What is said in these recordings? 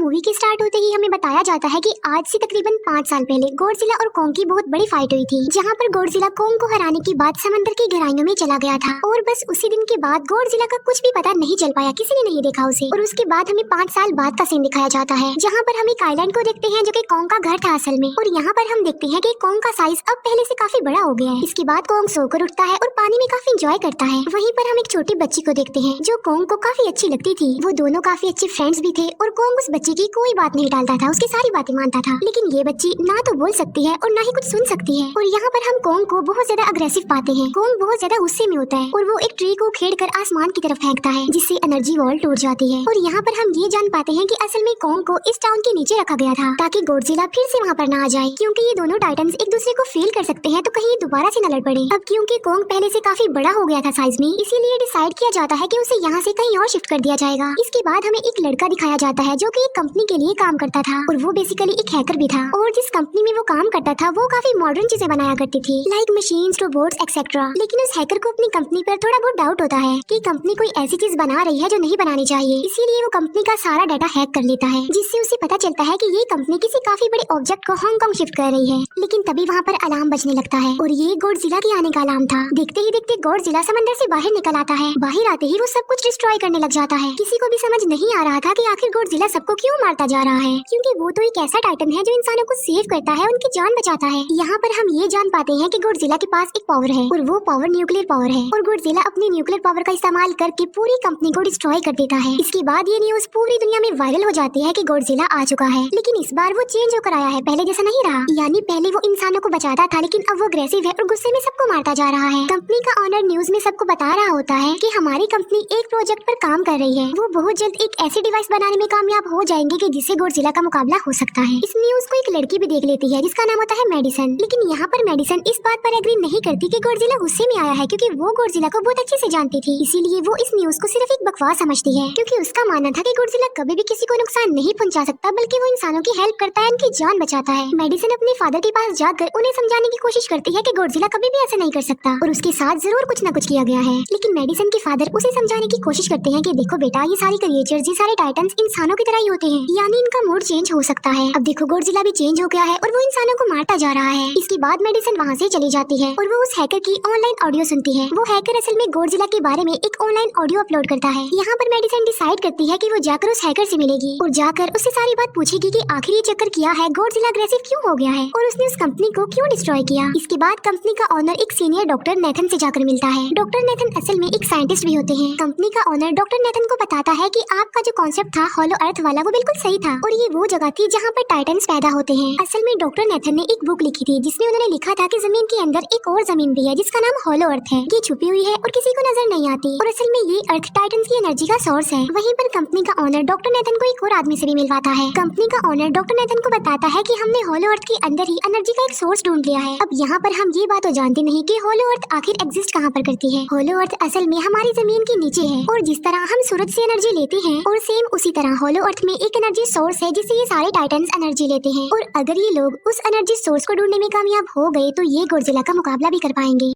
Movie के start होते ही हमें बताया जाता है कि आज से तकरीबन 5 साल पहले गॉडजिला और कोंग की बहुत बड़ी फाइट हुई थी, जहां पर गॉडजिला कोंग को हराने के बाद समंदर की गहराइयों में चला गया था और बस उसी दिन के बाद गॉडजिला का कुछ भी पता नहीं चल पाया, किसी ने नहीं देखा उसे। और उसके बाद हमें 5 साल बाद का सीन दिखाया जाता है, जहाँ पर हम एक आइलैंड को देखते हैं जो कि कोंग का घर था असल में। और यहाँ पर हम देखते हैं कि कोंग का साइज अब पहले से काफी बड़ा हो गया है। इसके बाद कोंग सोकर उठता है और पानी में काफी एंजॉय करता है। वहीं पर हम एक छोटी बच्ची को देखते हैं जो कोंग को काफी अच्छी लगती थी। वो दोनों काफी अच्छे फ्रेंड्स भी थे और कोंग उस बच्ची की कोई बात नहीं टालता था, उसकी सारी बातें मानता था। लेकिन ये बच्ची ना तो बोल सकती है और ना ही कुछ सुन सकती है। और यहाँ पर हम कोंग को बहुत ज्यादा अग्रेसिव पाते हैं। कोंग बहुत ज्यादा गुस्से में होता है और वो एक ट्री को खेड़कर आसमान की तरफ फेंकता है, जिससे एनर्जी वॉल टूट जाती है। और यहाँ पर हम ये जान पाते हैं कि असल में कोंग को इस टाउन के नीचे रखा गया था ताकि गॉडजिला फिर से वहाँ पर ना आ जाए, क्योंकि ये दोनों टाइटन्स एक दूसरे को फेल कर सकते हैं तो कहीं दोबारा से न लड़ पड़े। अब क्योंकि कोंग पहले से काफी बड़ा हो गया था साइज में, इसीलिए डिसाइड किया जाता है कि उसे यहाँ से कहीं और शिफ्ट कर दिया जाएगा। इसके बाद हमें एक लड़का दिखाया जाता है जो कि एक कंपनी के लिए काम करता था और वो बेसिकली एक हैकर भी था। और जिस कंपनी में वो काम करता था वो काफी मॉडर्न चीजें बनाया करती थी, लाइक मशीन्स, रोबोट्स एक्सेट्रा। लेकिन उस हैकर को अपनी कंपनी पर थोड़ा बहुत डाउट होता है कि कंपनी कोई ऐसी चीज बना रही है जो नहीं बनानी चाहिए, इसीलिए वो कंपनी का सारा डाटा हैक कर लेता है, जिससे उसे पता चलता है कि ये कंपनी किसी काफी बड़े ऑब्जेक्ट को हांगकांग शिफ्ट कर रही है। लेकिन तभी वहाँ पर अलार्म बजने लगता है और ये गॉडजिला के आने का अलार्म था। देखते ही देखते गॉडजिला समंदर से बाहर निकल आता है। बाहर आते ही वो सब कुछ डिस्ट्रॉय करने लग जाता है। किसी को भी समझ नहीं आ रहा था कि आखिर गॉडजिला सबको क्यों मारता जा रहा है, क्योंकि वो तो एक ऐसा टाइटन है जो इंसानों को सेव करता है, उनकी जान बचाता है। यहाँ पर हम ये जान पाते हैं कि गॉडजिला के पास एक पावर है और वो पावर न्यूक्लियर पावर है। और गॉडजिला अपनी न्यूक्लियर पावर का इस्तेमाल करके पूरी कंपनी को डिस्ट्रॉय कर देता है। इसके बाद ये न्यूज पूरी दुनिया में वायरल हो जाती है कि गॉडजिला आ चुका है। लेकिन इस बार वो चेंज होकर आया है, पहले जैसा नहीं रहा। यानी पहले वो इंसानों को बचाता था, लेकिन अब वो अग्रेसिव है और गुस्से में सबको मारता जा रहा है। कंपनी का ऑनर न्यूज में सबको बता रहा होता है कि हमारी कंपनी एक प्रोजेक्ट पर काम कर रही है, वो बहुत जल्द एक ऐसी डिवाइस बनाने में कामयाब हो जाएंगे कि जिससे गॉडजिला का मुकाबला हो सकता है। इस न्यूज को एक लड़की भी देख लेती है जिसका नाम होता है मेडिसन। लेकिन यहाँ पर मेडिसन इस बात पर एग्री नहीं करती कि गॉडजिला गुस्से में आया है, क्योंकि वो गॉडजिला को बहुत अच्छे से जानती थी। इसीलिए वो इस न्यूज को सिर्फ एक बकवास समझती है, क्योंकि उसका मानना था कि गॉडजिला कभी भी किसी को नुकसान नहीं पहुंचा सकता, बल्कि वो इंसानों की हेल्प करता है, उनकी जान बचाता है। मेडिसन अपने फादर के पास जाकर उन्हें समझाने की कोशिश करती है कि गॉडजिला कभी भी ऐसा नहीं कर सकता और उसके साथ जरूर कुछ न कुछ किया गया है। लेकिन मेडिसन के फादर उसे समझाने की कोशिश करते हैं कि देखो बेटा, ये सारे क्रिएचर्स, ये सारे टाइटन्स इंसानों की तरह ही होते हैं, यानी इनका मूड चेंज हो सकता है। अब देखो गॉडजिला भी चेंज हो गया है और वो इंसानों को मारता जा रहा है। इसके बाद मेडिसन वहाँ से चली जाती है और वो उस हैकर की ऑनलाइन ऑडियो सुनती है। वो हैकर असल में गॉडजिला के बारे में एक ऑनलाइन ऑडियो अपलोड करता है। यहाँ पर मेडिसन डिसाइड करती है कि वो जाकर उस हैकर से मिलेगी और जाकर उससे सारी बात पूछेगी कि आखिर ये चक्कर किया है, गॉडजिला अग्रेसिव क्यों हो गया है और उसने उस कंपनी को क्यों डिस्ट्रॉय किया। इसके बाद कंपनी का ऑनर एक सीनियर डॉक्टर नेथन से जाकर मिलता है। डॉक्टर नेथन असल में एक साइंटिस्ट भी होते हैं। कंपनी का ऑनर डॉक्टर नेथन को बताता है कि आपका जो कॉन्सेप्ट था हॉलो अर्थ वाला, वो बिल्कुल सही था और ये वो जगह थी जहाँ पर टाइटन्स पैदा होते हैं। असल में डॉक्टर नेथन ने एक बुक लिखी थी जिसमें उन्होंने लिखा था कि जमीन के अंदर एक और जमीन भी है जिसका नाम हॉलो अर्थ है। ये छुपी हुई है और किसी को नजर नहीं आती और असल में ये अर्थ टाइटन्स की एनर्जी का सोर्स है। वहीं पर कंपनी का ऑनर डॉक्टर नेथन को एक और आदमी से भी मिलवाता है। कंपनी का ऑनर डॉक्टर नेथन को बताता है कि हमने हॉलो अर्थ के अंदर ही एनर्जी का एक सोर्स ढूंढ लिया है। अब यहाँ पर हम ये बात तो जानते नहीं कि हॉलो अर्थ आखिर एग्जिस्ट कहाँ पर करती है। हॉलो अर्थ असल में हमारी जमीन के नीचे है और जिस तरह हम सूरज से एनर्जी लेते हैं और सेम उसी तरह हॉलो अर्थ में एक एनर्जी सोर्स है जिससे ये सारे टाइटन्स एनर्जी लेते हैं। और अगर ये लोग उस एनर्जी सोर्स को ढूंढने में कामयाब हो गए तो ये गॉडजिला का मुकाबला भी कर पाएंगे।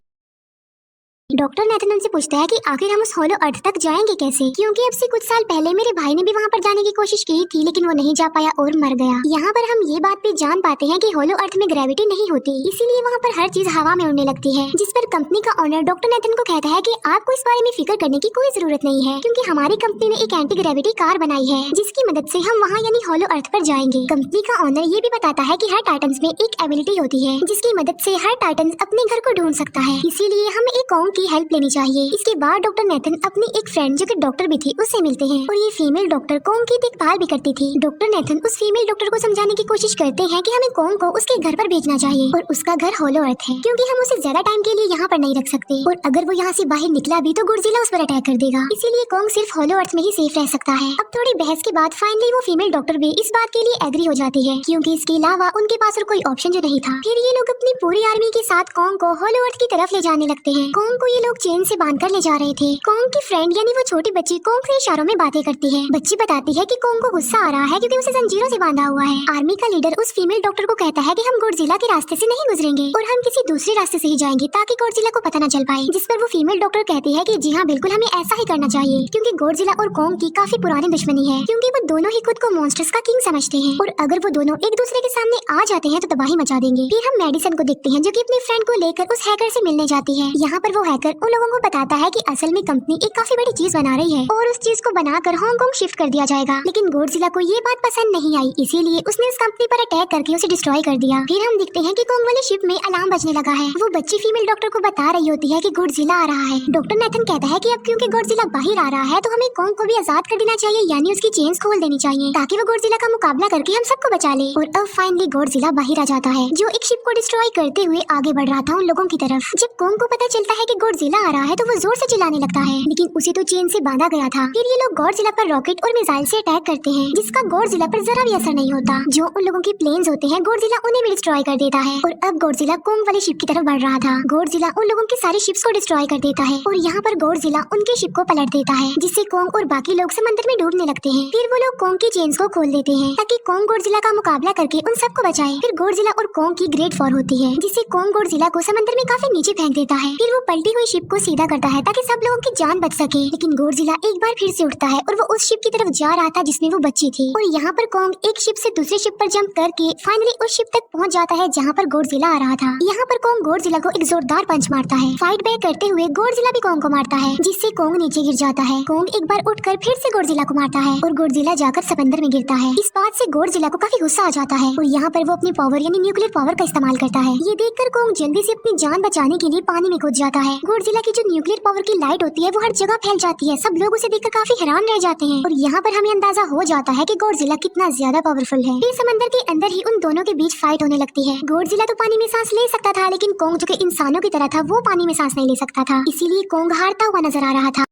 डॉक्टर नेथन उनसे पूछता है कि आखिर हम उस हॉलो अर्थ तक जाएंगे कैसे, क्योंकि अब से कुछ साल पहले मेरे भाई ने भी वहाँ पर जाने की कोशिश की थी, लेकिन वो नहीं जा पाया और मर गया। यहाँ पर हम ये बात भी जान पाते हैं कि हॉलो अर्थ में ग्रेविटी नहीं होती, इसीलिए वहाँ पर हर चीज हवा में उड़ने लगती है। जिस पर कंपनी का ऑनर डॉक्टर नेथन को कहता है कि आपको इस बारे में फिक्र करने की कोई जरूरत नहीं है, क्योंकि हमारी कंपनी ने एक एंटी ग्रेविटी कार बनाई है जिसकी मदद से हम वहाँ यानी हॉलो अर्थ पर जाएंगे। कंपनी का ऑनर ये भी बताता है कि हर टाइटन्स में एक एबिलिटी होती है जिसकी मदद से हर टाइटन्स अपने घर को ढूंढ सकता है, इसीलिए हमें एक कोंग की हेल्प लेनी चाहिए। इसके बाद डॉक्टर नेथन अपनी एक फ्रेंड जो कि डॉक्टर भी थी उससे मिलते हैं और ये फीमेल डॉक्टर कोंग की देखभाल भी करती थी। डॉक्टर नेथन उस फीमेल डॉक्टर को समझाने की कोशिश करते हैं कि हमें कोंग को उसके घर पर भेजना चाहिए और उसका घर हॉलो अर्थ है, क्योंकि हम उसे ज्यादा टाइम के लिए यहाँ पर नहीं रख सकते और अगर वो यहाँ से बाहर निकला भी तो गॉडजिला उस पर अटैक कर देगा, इसीलिए कोंग सिर्फ हॉलो अर्थ में ही सेफ रह सकता है। अब थोड़ी बहस के बाद फाइनली वो फीमेल डॉक्टर भी इस बात के लिए एग्री हो जाती है, क्योंकि इसके अलावा उनके पास और कोई ऑप्शन जो नहीं था। फिर ये लोग अपनी पूरी आर्मी के साथ कोंग को हॉलो अर्थ की तरफ ले जाने लगते हैं। कोंग को ये लोग चेन से बांध कर ले जा रहे थे। कोंग की फ्रेंड यानी वो छोटी बच्ची कोंग से इशारों में बातें करती है। बच्ची बताती है कि कोंग को गुस्सा आ रहा है क्योंकि उसे जंजीरों से बांधा हुआ है। आर्मी का लीडर उस फीमेल डॉक्टर को कहता है कि हम गोडजिला के रास्ते से नहीं गुजरेंगे और हम किसी दूसरे रास्ते से ही जाएंगे ताकि गोडजिला को पता न चल पाए। जिस पर वो फीमेल डॉक्टर कहती है कि जी हाँ बिल्कुल हमें ऐसा ही करना चाहिए क्योंकि गोडजिला और कोंग की काफी पुरानी दुश्मनी है, क्योंकि वो दोनों ही खुद को मॉन्स्टर्स का किंग समझते हैं और अगर वो दोनों एक दूसरे के सामने आ जाते हैं तो तबाही मचा देंगे। फिर हम मेडिसन को देखते हैं जो कि अपनी फ्रेंड को लेकर उस हैकर से मिलने जाती है। यहाँ पर वो हैकर उन लोगों को बताता है कि असल में कंपनी एक काफी बड़ी चीज बना रही है और उस चीज को बनाकर हांगकांग शिफ्ट कर दिया जाएगा। लेकिन गोडजिला को ये बात पसंद नहीं आई, इसीलिए उसने उस कंपनी पर अटैक करके उसे डिस्ट्रॉय कर दिया। फिर हम देखते हैं कि कोंग वाले शिप में अलार्म बजने लगा है। वो बच्ची फीमेल डॉक्टर को बता रही होती है कि गोडजिला आ रहा है। डॉक्टर नेथन कहता है कि अब क्योंकि गोडजिला बाहर आ रहा है तो हमें कोंग को भी आजाद कर देना चाहिए, यानी उसकी चेन्स खोल देनी चाहिए ताकि वो गोडजिला का मुकाबला करके हम सबको बचा ले। और अब फाइनली गोडजिला बाहर आ जाता है जो एक शिप को डिस्ट्रॉय करते हुए आगे बढ़ रहा था उन लोगों की तरफ। जब कोंग को पता चलता है कि गोडजिला आ रहा है तो वो जोर से चिल्लाने लगता है, लेकिन उसे तो चेन से बांधा गया था। फिर ये लोग गोडजिला पर रॉकेट और मिसाइल से अटैक करते हैं जिसका गोडजिला पर जरा भी असर नहीं होता। जो उन लोगों के प्लेन्स होते हैं गोडजिला उन्हें भी डिस्ट्रॉय कर देता है और अब गोडजिला कोंग वाली शिप की तरफ बढ़ रहा था। गोडजिला उन लोगों की सारी शिप्स को डिस्ट्रॉय कर देता है और यहाँ पर गोडजिला उनके शिप को पलट देता है जिससे कोंग और बाकी लोग समंदर में डूबने लगते हैं। फिर वो लोग कोंग की चेन्स को खोल देते हैं ताकि कोंग गोडजिला का मुकाबला करके उन सबको बचाए। फिर गोडजिला और कोंग की ग्रेट वॉर होती है जिससे कोंग गोडजिला को समंदर में काफी नीचे फेंक देता है। फिर वो पलटी हुई शिप को सीधा करता है ताकि सब लोगों की जान बच सके, लेकिन गोडजिला एक बार फिर से उठता है और वो उस शिप की तरफ जा रहा था जिसमें वो बच्ची थी। और यहाँ पर कोंग एक शिप से दूसरी शिप पर जंप करके फाइनली उस शिप तक पहुँच जाता है जहाँ पर गोडजिला आ रहा था। यहाँ पर कोंग गोडजिला को एक जोरदार पंच मारता है। फाइट बैक करते हुए गोडजिला भी कोंग को मारता है जिससे कोंग नीचे गिर जाता है। कोंग एक बार उठकर फिर से गोडजिला को मारता है और गोडजिला जाकर समंदर में गिरता है। इस बात से गोडजिला को काफी गुस्सा आ जाता है और यहाँ पर वो अपनी पावर यानी न्यूक्लियर पावर का इस्तेमाल करता है। ये देखकर कोंग जल्दी से अपनी जान बचाने के लिए पानी में कूद जाता है। गोडजिला की जो न्यूक्लियर पावर की लाइट होती है वो हर जगह फैल जाती है। सब लोग उसे देखकर काफी हैरान रह जाते हैं और यहाँ पर हमें अंदाजा हो जाता है कि गोडजिला कितना ज्यादा पावरफुल है। फिर समंदर के अंदर ही उन दोनों के बीच फाइट होने लगती है। गोडजिला तो पानी में सांस ले सकता था, लेकिन कोंग जो कि इंसानों की तरह था वो पानी में सांस नहीं ले सकता था, इसीलिए कोंग हारता हुआ नजर आ रहा था।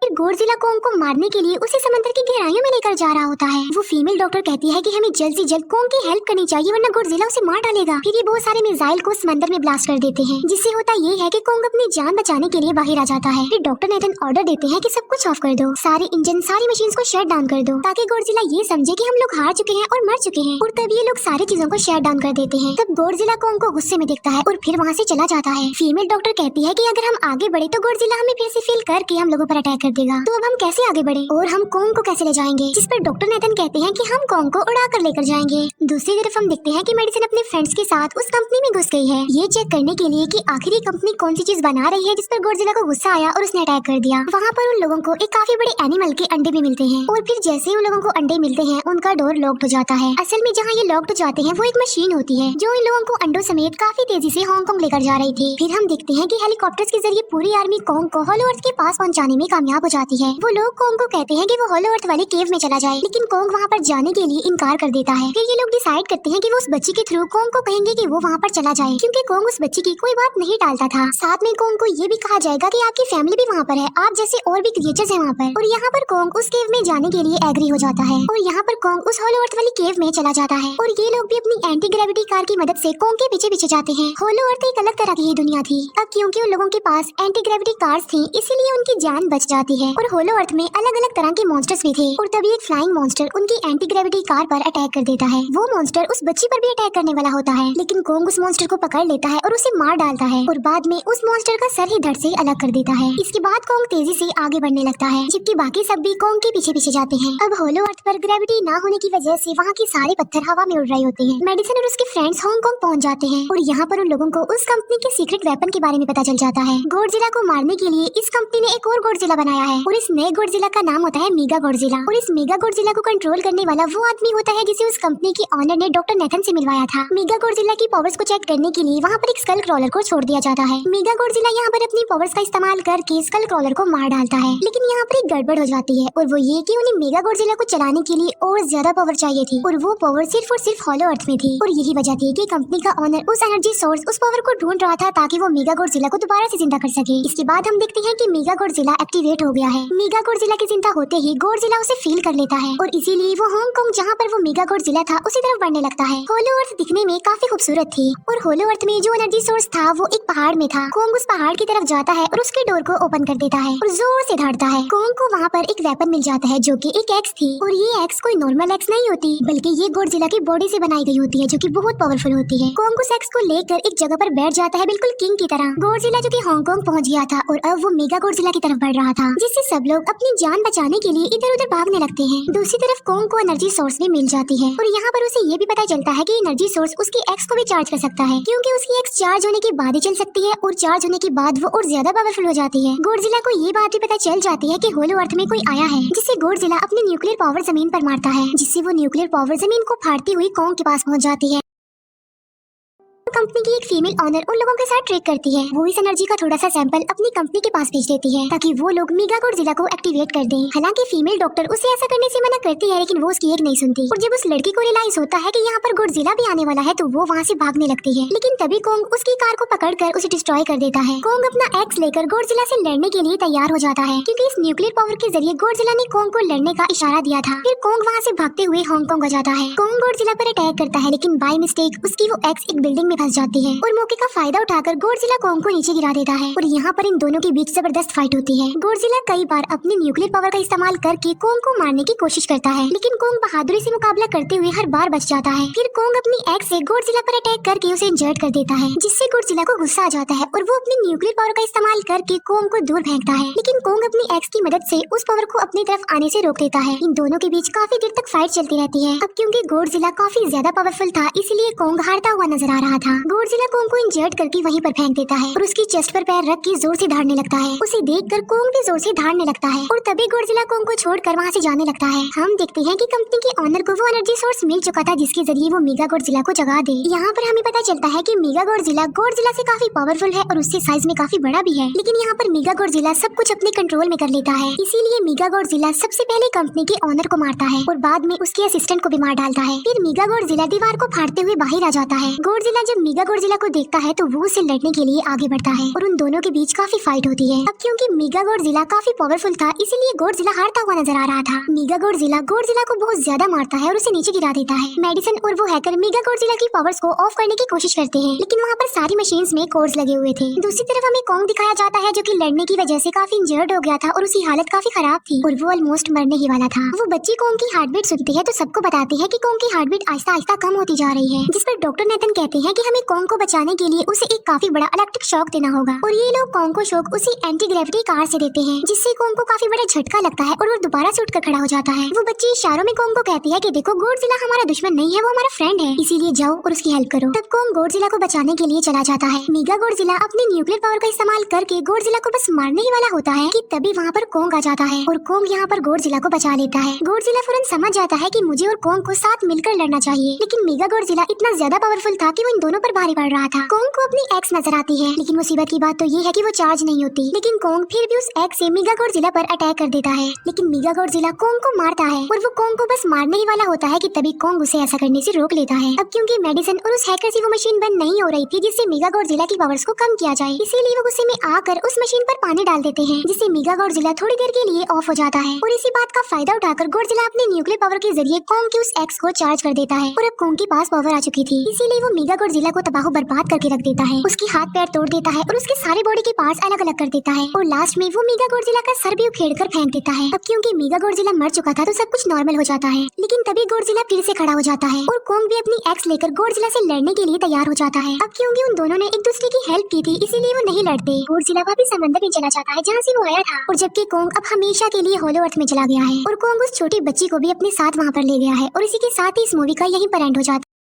फिर गोडजिला कोंग को मारने के लिए उसे समंदर की गहराइयों में लेकर जा रहा होता है। वो फीमेल डॉक्टर कहती है कि हमें जल्द से जल्द कोंग की हेल्प करनी चाहिए वरना गोडजिला उसे मार डालेगा। फिर ये बहुत सारे मिसाइल को समंदर में ब्लास्ट कर देते हैं जिससे होता ये है कि कोंग अपनी जान बचाने के लिए बाहर आ जाता है। फिर डॉक्टर नेथन ऑर्डर देते हैं कि सब कुछ ऑफ कर दो, सारे इंजन सारी मशीन को शट डाउन कर दो ताकि गोडजिला ये समझे कि हम लोग हार चुके हैं और मर चुके हैं। और तब ये लोग सारी चीजों को शट डाउन कर देते हैं। तब गोडजिला कोंग को गुस्से में देखता है और फिर वहाँ से चला जाता है। फीमेल डॉक्टर कहती है कि अगर हम आगे बढ़े तो गोडजिला हमें फिर से फील करके हम लोगों पर अटैक कर देगा, तो अब हम कैसे आगे बढ़े और हम कोंग को कैसे ले जाएंगे। जिस पर डॉक्टर नेथन कहते हैं कि हम कोंग को उड़ा कर लेकर जाएंगे। दूसरी तरफ हम देखते हैं कि मेडिसन अपने फ्रेंड्स के साथ उस कंपनी में घुस गई है ये चेक करने के लिए कि आखिर ये कंपनी कौन सी चीज बना रही है जिस पर गोडजिला को गुस्सा आया और उसने अटैक कर दिया। वहाँ पर उन लोगों को एक काफी बड़े एनिमल के अंडे भी मिलते हैं और फिर जैसे ही उन लोगों को अंडे मिलते हैं उनका डोर लॉक्ड हो जाता है। असल में जहाँ ये लॉक्ड हो जाते हैं वो एक मशीन होती है जो इन लोगों को अंडों समेत काफी तेजी से हांगकांग लेकर जा रही थी। फिर हम देखते हैं कि हेलीकॉप्टर्स के जरिए पूरी आर्मी कोंग को हॉलो अर्थ के पास पहुँचाने में कामयाब हो जाती है। वो लोग कोंग को कहते हैं कि वो हॉलो अर्थ वाले केव में चला जाए, लेकिन कोंग वहाँ पर जाने के लिए इनकार कर देता है। फिर ये लोग डिसाइड करते हैं कि वो उस बच्ची के थ्रू कोंग को कहेंगे कि वो वहाँ पर चला जाए, क्योंकि कोंग उस बच्ची की कोई बात नहीं टालता था। साथ में कोंग को ये भी कहा जाएगा कि आपकी फैमिली भी वहाँ पर है, आप जैसे और भी क्रिएचर्स हैं वहाँ पर। और यहाँ पर कोंग उस केव में जाने के लिए एग्री हो जाता है और यहाँ पर कोंग उस हॉलो अर्थ वाली केव में चला जाता है। और ये लोग भी अपनी एंटी ग्रेविटी कार की मदद से कोंग के पीछे पीछे जाते हैं। हॉलो अर्थ एक अलग तरह की ही दुनिया थी। अब क्योंकि उन लोगों के पास एंटी ग्रेविटी कार्स थी इसीलिए उनकी जान बच जाती है। और हॉलो अर्थ में अलग अलग तरह के मॉन्स्टर्स भी थे और तभी एक फ्लाइंग मॉन्स्टर उनकी एंटी ग्रेविटी कार पर अटैक कर देता है। वो मॉन्स्टर उस बच्ची पर भी अटैक करने वाला होता है, लेकिन कोंग उस मॉन्स्टर को पकड़ लेता है और उसे मार डालता है और बाद में उस मॉन्स्टर का सर ही धड़ से अलग कर देता है। इसके बाद कोंग तेजी से आगे बढ़ने लगता है जबकि बाकी सब भी कोंग के पीछे पीछे जाते हैं। अब हॉलो अर्थ पर ग्रेविटी ना होने की वजह से वहाँ के सारे पत्थर हवा में उड़ रहे होते हैं। मेडिसन और उसके फ्रेंड्स हांगकांग पहुँच जाते हैं और यहाँ पर उन लोगों को उस कंपनी के सीक्रेट वेपन के बारे में पता चल जाता है। गोडजिला को मारने के लिए इस कंपनी ने एक और गोडजिला बनाया है और इस नए गोडजिला का नाम होता है मेगा गोडजिला। और इस मेगा गोडजिला को कंट्रोल करने वाला वो आदमी होता है जिसे उस कंपनी के ऑनर ने डॉक्टर नेथन से मिलवाया था। मेगा गोडजिला की पावर्स को चेक करने के लिए वहाँ पर एक स्कल क्रॉलर को छोड़ दिया जाता है। मेगा गोडजिला यहाँ पर अपनी पावर्स का इस्तेमाल करके स्कल क्रॉलर को मार डालता है, लेकिन यहाँ पर एक गड़बड़ हो जाती है और वो ये कि उन्हें मेगा गोडजिला को चलाने के लिए और ज्यादा पावर चाहिए थी और वो पावर सिर्फ और सिर्फ हॉलो अर्थ में थी। और यही वजह थी कि कंपनी का ऑनर उस एनर्जी सोर्स उस पावर को ढूंढ रहा था ताकि वो मेगा गोडजिला को दोबारा से जिंदा कर सके। इसके बाद हम देखते हैं कि मेगा गोडजिला एक्टिवेट हो गया है। मेगा गॉडजिला की चिंता होते ही गॉडजिला उसे फील कर लेता है और इसीलिए वो हांगकांग जहाँ पर वो मेगा गॉडजिला था उसी तरफ बढ़ने लगता है। होलो अर्थ दिखने में काफी खूबसूरत थी और होलो अर्थ में जो एनर्जी सोर्स था वो एक पहाड़ में था। कोंग उस पहाड़ की तरफ जाता है और उसके डोर को ओपन कर देता है और जोर से धड़ता है। कोंग को वहाँ पर एक वेपन मिल जाता है जो कि एक एक्स थी और ये एक्स कोई नॉर्मल एक्स नहीं होती बल्कि ये गॉडजिला की बॉडी से बनाई गई होती है जो कि बहुत पावरफुल होती है। कोंग उस एक्स को लेकर एक जगह पर बैठ जाता है बिल्कुल किंग की तरह। गॉडजिला जो कि हांगकांग पहुंच गया था और अब वो मेगा गॉडजिला की तरफ बढ़ रहा था जिससे सब लोग अपनी जान बचाने के लिए इधर उधर भागने लगते हैं। दूसरी तरफ कोंग को एनर्जी सोर्स भी मिल जाती है और यहाँ पर उसे ये भी पता चलता है कि एनर्जी सोर्स उसकी एक्स को भी चार्ज कर सकता है क्योंकि उसकी एक्स चार्ज होने के बाद ही चल सकती है और चार्ज होने के बाद वो और ज्यादा पावरफुल हो जाती है। गॉडजिला को ये बात भी पता चल जाती है कि होलो अर्थ में कोई आया है जिससे गॉडजिला अपनी न्यूक्लियर पावर जमीन पर मारता है जिससे वो न्यूक्लियर पावर जमीन को फाड़ती हुई कोंग के पास पहुंच जाती है। कंपनी की एक फीमेल ऑनर उन लोगों के साथ ट्रेक करती है। वो इस एनर्जी का थोड़ा सा सैंपल अपनी कंपनी के पास भेज देती है ताकि वो लोग मेगा गॉडजिला को एक्टिवेट कर दें। हालांकि फीमेल डॉक्टर उसे ऐसा करने से मना करती है लेकिन वो उसकी एक नहीं सुनती और जब उस लड़की को रियलाइज होता है कि यहाँ पर गॉडजिला भी आने वाला है तो वो वहाँ से भागने लगती है। लेकिन तभी कोंग उसकी कार को पकड़कर उसे डिस्ट्रॉय कर देता है। कोंग अपना एक्स लेकर गॉडजिला से लड़ने के लिए तैयार हो जाता है क्योंकि इस न्यूक्लियर पावर के जरिए गॉडजिला ने कोंग को लड़ने का इशारा दिया था। फिर कोंग वहाँ से भागते हुए हांगकांग आ जाता है। कोंग गॉडजिला पर अटैक करता है लेकिन बाय मिस्टेक उसकी वो एक्स एक बिल्डिंग में फंस जाती है और मौके का फायदा उठाकर गॉडजिला कोंग को नीचे गिरा देता है और यहाँ पर इन दोनों के बीच जबरदस्त फाइट होती है। गॉडजिला कई बार अपनी न्यूक्लियर पावर का इस्तेमाल करके कोंग को मारने की कोशिश करता है लेकिन कोंग बहादुरी से मुकाबला करते हुए हर बार बच जाता है। फिर कोंग अपनी एक्स से गॉडजिला पर अटैक करके उसे इंजर्ड कर देता है जिससे गॉडजिला को गुस्सा आ जाता है और वो अपनी न्यूक्लियर पावर का इस्तेमाल करके कोंग को दूर फेंकता है लेकिन कोंग अपनी एक्स की मदद से उस पावर को अपनी तरफ आने से रोक देता है। इन दोनों के बीच काफी देर तक फाइट चलती रहती है। अब क्योंकि गॉडजिला काफी ज्यादा पावरफुल था इसलिए कोंग हारता हुआ नजर आ रहा था। गॉडजिला कोंग को इंजर्ड करके वहीं पर फेंक देता है और उसकी चेस्ट पर पैर रख के जोर से धाड़ने लगता है। उसे देखकर कोंग भी जोर से धाड़ने लगता है और तभी गॉडजिला कोंग को छोड़कर वहाँ से जाने लगता है। हम देखते हैं कि कंपनी के ऑनर को वो एनर्जी सोर्स मिल चुका था जिसके जरिए वो मेगा गॉडजिला को जगा दे। यहाँ पर हमें पता चलता है कि मेगा गॉडजिला से काफी पावरफुल है और उससे साइज में काफी बड़ा भी है लेकिन यहाँ पर मेगा गॉडजिला सब कुछ अपने कंट्रोल में कर लेता है। इसीलिए मेगा गॉडजिला सबसे पहले कंपनी के ऑनर को मारता है और बाद में उसके असिस्टेंट को भी मार डालता है। फिर मेगा गॉडजिला दीवार को फाड़ते हुए बाहर आ जाता है। गॉडजिला जब मेगा गॉडजिला को देखता है तो वो उसे लड़ने के लिए आगे बढ़ता है और उन दोनों के बीच काफी फाइट होती है। अब क्योंकि मेगा गॉडजिला काफी पावरफुल था इसीलिए गॉडजिला हारता हुआ नजर आ रहा था। मेगा गॉडजिला को बहुत ज्यादा मारता है और उसे नीचे गिरा देता है। मेडिसन और वो हैकर मेगा गॉडजिला की पावर्स को ऑफ करने की कोशिश करते हैं लेकिन वहाँ पर सारी मशीन्स में कोड्स लगे हुए थे। दूसरी तरफ हमें कोंग दिखाया जाता है जो कि लड़ने की वजह से काफी इंजर्ड हो गया था और उसकी हालत काफी खराब थी और वो ऑलमोस्ट मरने ही वाला था। वो बच्ची कोंग की हार्ट बीट सुनती है तो सबको बताती है कि कोंग की हार्ट बीट आहिस्ता आहिस्ता कम होती जा रही है जिस पर डॉक्टर नेथन कहते हैं कि हमें कोंग को बचाने के लिए उसे एक काफी बड़ा इलेक्ट्रिक शॉक देना होगा और ये लोग कोंग को शॉक उसी एंटी ग्रेविटी कार से देते हैं जिससे कोंग को काफी बड़ा झटका लगता है और वो दोबारा से उठकर खड़ा हो जाता है। वो बच्ची इशारों में कोंग को कहती है कि देखो गॉडजिला हमारा दुश्मन नहीं है, वो हमारा फ्रेंड है, इसीलिए जाओ और उसकी हेल्प करो। तब कोंग गॉडजिला को बचाने के लिए चला जाता है। मेगा गॉडजिला अपने न्यूक्लियर पावर का इस्तेमाल करके गॉडजिला को बस मारने ही वाला होता है कि तभी वहाँ पर कोंग आ जाता है और कोंग यहाँ पर गॉडजिला को बचा लेता है। गॉडजिला फौरन समझ जाता है कि मुझे और कोंग को साथ मिलकर लड़ना चाहिए लेकिन मेगा गॉडजिला इतना ज्यादा पावरफुल था कि वो इन दोनों पर भारी पड़ रहा था। कोंग को अपनी एक्स नजर आती है लेकिन मुसीबत की बात तो ये है कि वो चार्ज नहीं होती लेकिन कोंग फिर भी उस एक्स से मेगा गॉडजिला पर अटैक कर देता है लेकिन मेगा गॉडजिला कोंग को मारता है और वो कोंग को बस मारने ही वाला होता है कि तभी कोंग उसे ऐसा करने से रोक लेता है। अब क्योंकि मेडिसन और उस हैकर से वो मशीन बंद नहीं हो रही थी जिससे मेगा गॉडजिला की पावर्स को कम किया जाए इसीलिए वो गुस्से में आकर उस मशीन पर पानी डाल देते हैं जिससे मेगा गॉडजिला थोड़ी देर के लिए ऑफ हो जाता है और इसी बात का फायदा उठाकर गॉडजिला अपने न्यूक्लियर पावर के जरिए कोंग की उस एक्स को चार्ज कर देता है और अब कोंग के पास पावर आ चुकी थी इसीलिए वो मेगा गॉडजिला को तबाह बर्बाद करके रख देता है। उसके हाथ पैर तोड़ देता है और उसके सारे बॉडी के पार्ट्स अलग अलग कर देता है और लास्ट में वो मेगा गॉडजिला का सर भी उखेड़ कर फेंक देता है। अब क्योंकि मेगा गॉडजिला मर चुका था तो सब कुछ नॉर्मल हो जाता है लेकिन तभी गॉडजिला फिर से खड़ा हो जाता है और कोंग भी अपनी एक्स लेकर गॉडजिला से लड़ने के लिए तैयार हो जाता है। अब क्योंकि उन दोनों ने एक दूसरे की हेल्प की थी इसीलिए वो नहीं लड़ते। गॉडजिला वापस समंदर में चला जाता है जहाँ से वो आया था और जबकि कोंग अब हमेशा के लिए होलो अर्थ में चला गया है और कोंग उस छोटी बच्ची को भी अपने साथ वहाँ पर ले गया है और इसी के साथ ही इस मूवी का यहीं पर एंड हो जाता है।